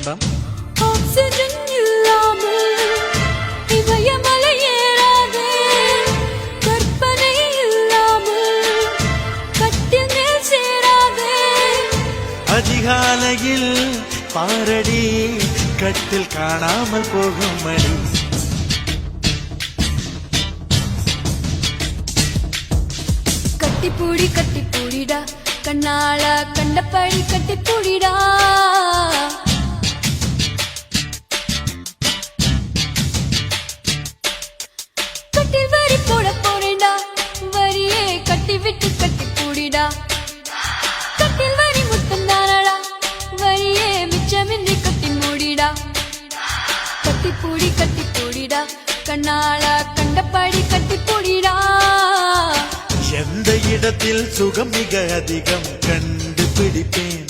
வேண்டாம். ஆக்சிஜன் இல்லாமல் இமயமலை ஏறாதே, கற்பனை இல்லாமல் கட்டில் மேல் சேராதே. அதிகாலையில் பாரடி கட்டில் காணாமல் போகும் மணி. கட்டிப்பூடிடா கண்ணால கண்டபடி கட்டிப்பூடிடா. கட்டில் வரி போட போறேன்டா, வரியே கட்டி விட்டு கட்டிப்பூடிடா. கட்டில் வரி முத்தம் தானடா, வரியே மிச்சமின்றி கட்டி மூடிடா. கட்டிப்பூடிடா கண்ணால கண்டபடி கட்டிப்பூடிடா. எந்த இடத்தில் சுகம் மிக அதிகம் கண்டுபிடிப்பேன்.